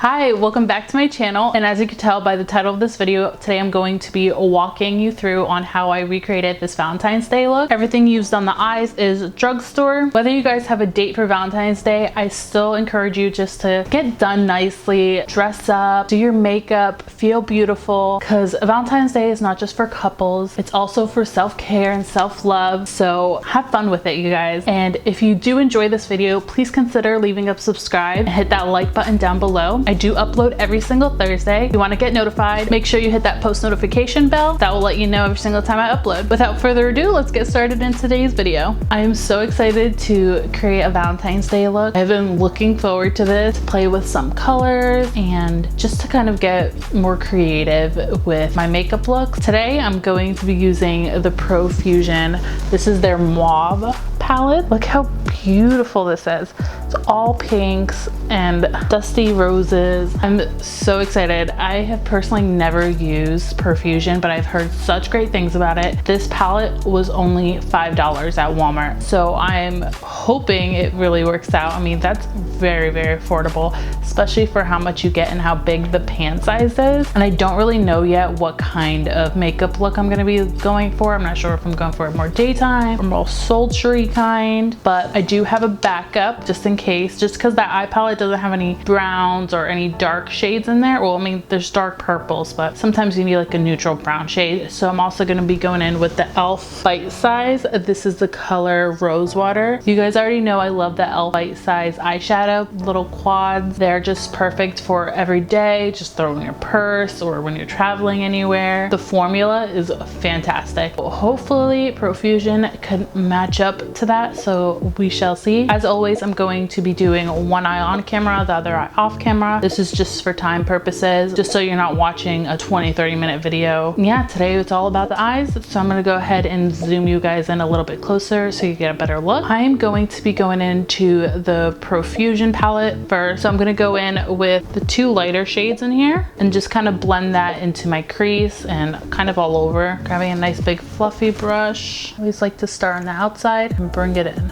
Hi, welcome back to my channel, and as you can tell by the title of this video, today I'm going to be walking you through on how I recreated this Valentine's Day look. Everything used on the eyes is Drugstore. Whether you guys have a date for Valentine's Day, I still encourage you just to get done nicely, dress up, do your makeup, feel beautiful, because Valentine's Day is not just for couples, it's also for self-care and self-love, so have fun with it, you guys. And if you do enjoy this video, please consider leaving a subscribe and hit that like button down below. I do upload every single Thursday. If you want to get notified, make sure you hit that post notification bell. That will let you know every single time I upload. Without further ado, let's get started in today's video. I am so excited to create a Valentine's Day look. I've been looking forward to this, to play with some colors and just to kind of get more creative with my makeup looks. Today, I'm going to be using the Profusion. This is their Mauve palette. Look how beautiful this is. It's all pinks and dusty roses. I'm so excited. I have personally never used Profusion, but I've heard such great things about it. This palette was only $5 at Walmart, so I'm hoping it really works out. I mean, that's very, very affordable, especially for how much you get and how big the pan size is. And I don't really know yet what kind of makeup look I'm gonna be going for. I'm not sure if I'm going for a more daytime or more sultry kind, but I do have a backup just in case, just because that eye palette doesn't have any browns or any dark shades in there. Well, I mean, there's dark purples, but sometimes you need like a neutral brown shade. So I'm also going to be going in with the e.l.f. Bite Size. This is the color Rosewater. You guys already know I love the e.l.f. Bite Size eyeshadow. Little quads. They're just perfect for every day, just throw in your purse or when you're traveling anywhere. The formula is fantastic. Hopefully Profusion can match up to that, so we shall see. As always, I'm going to be doing one eye on camera, the other eye off camera. This is just for time purposes, just so you're not watching a 20-30 minute video. Yeah, today it's all about the eyes, so I'm gonna go ahead and zoom you guys in a little bit closer so you get a better look. I am going to be going into the Profusion palette first, so I'm gonna go in with the two lighter shades in here and just kind of blend that into my crease and kind of all over. Grabbing a nice big fluffy brush. I always like to start on the outside and bring it in.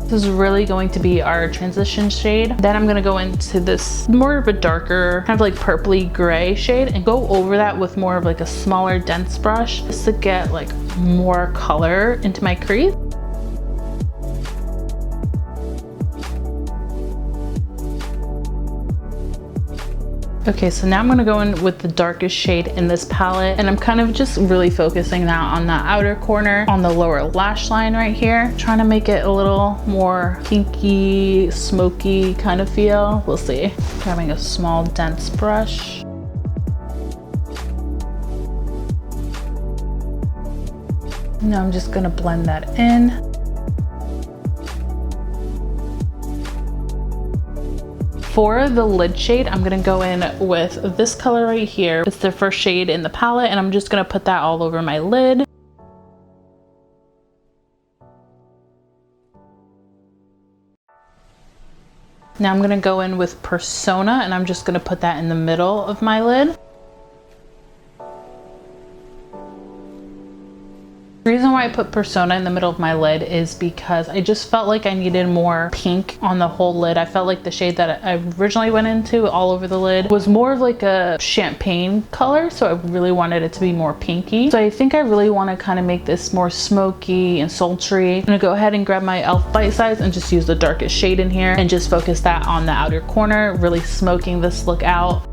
This is really going to be our transition shade. Then I'm gonna go into this more of a darker, kind of like purpley gray shade and go over that with more of like a smaller dense brush just to get like more color into my crease. Okay, so now I'm gonna go in with the darkest shade in this palette, and I'm kind of just really focusing now on the outer corner, on the lower lash line right here, trying to make it a little more pinky, smoky kind of feel. We'll see. Grabbing a small dense brush. Now I'm just gonna blend that in. For the lid shade, I'm gonna go in with this color right here. It's the first shade in the palette, and I'm just gonna put that all over my lid. Now I'm gonna go in with Persona, and I'm just gonna put that in the middle of my lid. The reason why I put Persona in the middle of my lid is because I just felt like I needed more pink on the whole lid. I felt like the shade that I originally went into all over the lid was more of like a champagne color, so I really wanted it to be more pinky. So I think I really want to kind of make this more smoky and sultry. I'm gonna go ahead and grab my e.l.f. Bite Size and just use the darkest shade in here and just focus that on the outer corner, really smoking this look out.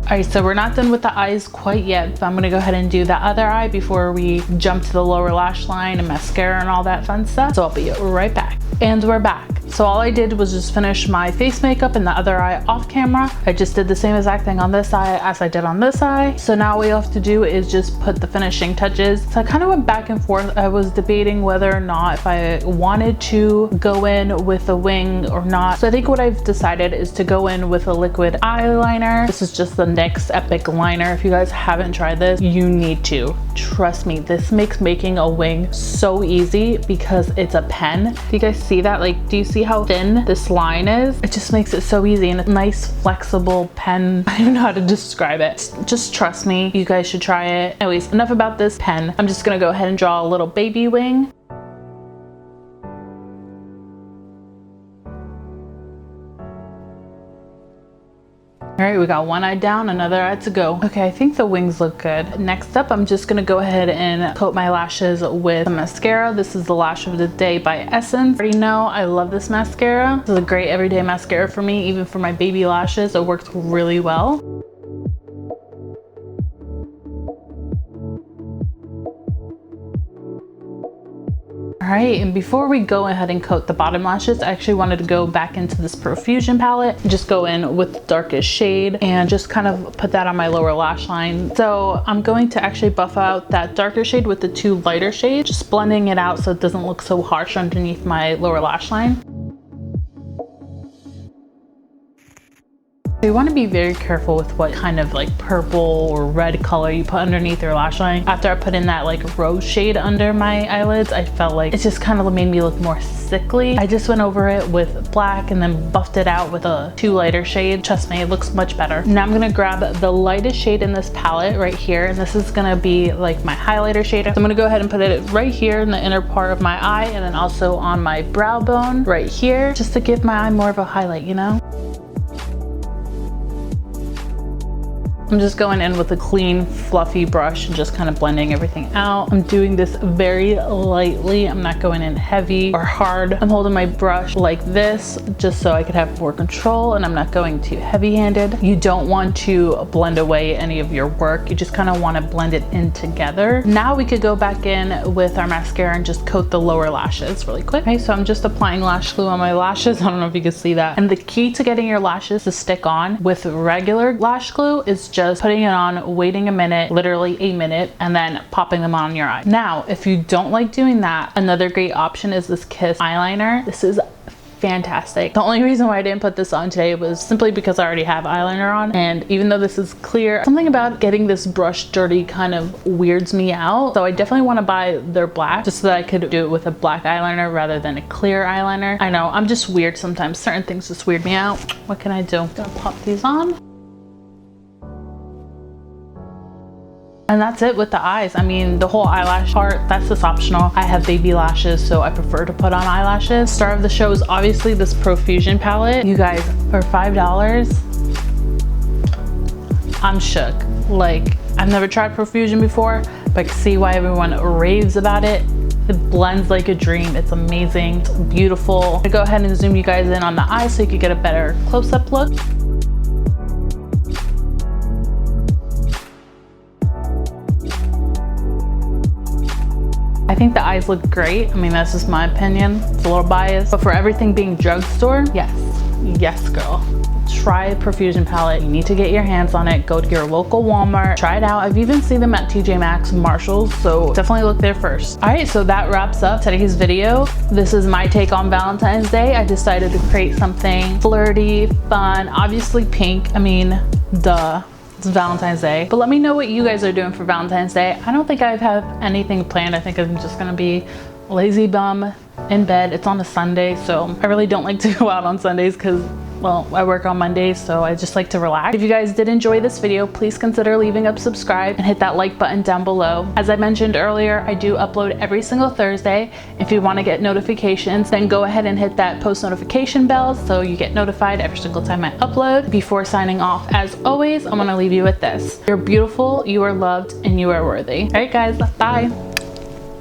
All right, so we're not done with the eyes quite yet, but I'm gonna go ahead and do the other eye before we jump to the lower lash line and mascara and all that fun stuff. So I'll be right back. And we're back. So all I did was just finish my face makeup and the other eye off camera. I just did the same exact thing on this eye as I did on this eye. So now all we have to do is just put the finishing touches. So I kind of went back and forth. I was debating whether or not if I wanted to go in with a wing or not. So I think what I've decided is to go in with a liquid eyeliner. This is just the NYX Epic Liner. If you guys haven't tried this, you need to. Trust me, this makes making a wing so easy because it's a pen. Do you guys see that? Like, do you see see how thin this line is? It just makes it so easy, and a nice flexible pen. I don't know how to describe it. Just trust me, you guys should try it. Anyways, enough about this pen. I'm just gonna go ahead and draw a little baby wing. All right, we got one eye down, another eye to go. Okay, I think the wings look good. Next up, I'm just gonna go ahead and coat my lashes with mascara. This is the Lash of the Day by Essence. You already know I love this mascara. This is a great everyday mascara for me, even for my baby lashes. It works really well. All right, and before we go ahead and coat the bottom lashes, I actually wanted to go back into this Profusion palette and just go in with the darkest shade and just kind of put that on my lower lash line. So I'm going to actually buff out that darker shade with the two lighter shades, just blending it out so it doesn't look so harsh underneath my lower lash line. You want to be very careful with what kind of like purple or red color you put underneath your lash line. After I put in that like rose shade under my eyelids, I felt like it just kind of made me look more sickly. I just went over it with black and then buffed it out with a two lighter shade. Trust me, it looks much better. Now I'm gonna grab the lightest shade in this palette right here, and this is gonna be like my highlighter shade. So I'm gonna go ahead and put it right here in the inner part of my eye, and then also on my brow bone right here, just to give my eye more of a highlight, you know? I'm just going in with a clean, fluffy brush and just kind of blending everything out. I'm doing this very lightly. I'm not going in heavy or hard. I'm holding my brush like this just so I could have more control, and I'm not going too heavy-handed. You don't want to blend away any of your work. You just kind of want to blend it in together. Now we could go back in with our mascara and just coat the lower lashes really quick. Okay, so I'm just applying lash glue on my lashes. I don't know if you can see that. And the key to getting your lashes to stick on with regular lash glue is just putting it on, waiting a minute, literally a minute, and then popping them on your eye. Now, if you don't like doing that, another great option is this Kiss eyeliner. This is fantastic. The only reason why I didn't put this on today was simply because I already have eyeliner on, and even though this is clear, something about getting this brush dirty kind of weirds me out. So I definitely want to buy their black just so that I could do it with a black eyeliner rather than a clear eyeliner. I know, I'm just weird sometimes. Certain things just weird me out. What can I do? I'm gonna pop these on. And that's it with the eyes. I mean, the whole eyelash part, that's just optional. I have baby lashes, so I prefer to put on eyelashes. Star of the show is obviously this Profusion palette. You guys, for $5, I'm shook. Like, I've never tried Profusion before, but I can see why everyone raves about it. It blends like a dream. It's amazing, it's beautiful. I'm gonna go ahead and zoom you guys in on the eyes so you can get a better close-up look. I think the eyes look great. I mean, that's just my opinion. It's a little biased. But for everything being drugstore, yes girl. Try Profusion palette. You need to get your hands on it. Go to your local Walmart, try it out. I've even seen them at TJ Maxx, Marshalls, so definitely look there first. All right, so that wraps up today's video. This is my take on Valentine's Day. I decided to create something flirty, fun, obviously pink. I mean, duh. It's Valentine's Day. But let me know what you guys are doing for Valentine's Day. I don't think I have anything planned. I think I'm just gonna be lazy bum in bed. It's on a Sunday, so I really don't like to go out on Sundays because, well, I work on Mondays, so I just like to relax. If you guys did enjoy this video, please consider leaving a subscribe and hit that like button down below. As I mentioned earlier, I do upload every single Thursday. If you want to get notifications, then go ahead and hit that post notification bell so you get notified every single time I upload. Before signing off, as always, I'm gonna leave you with this. You're beautiful, you are loved, and you are worthy. All right, guys, bye.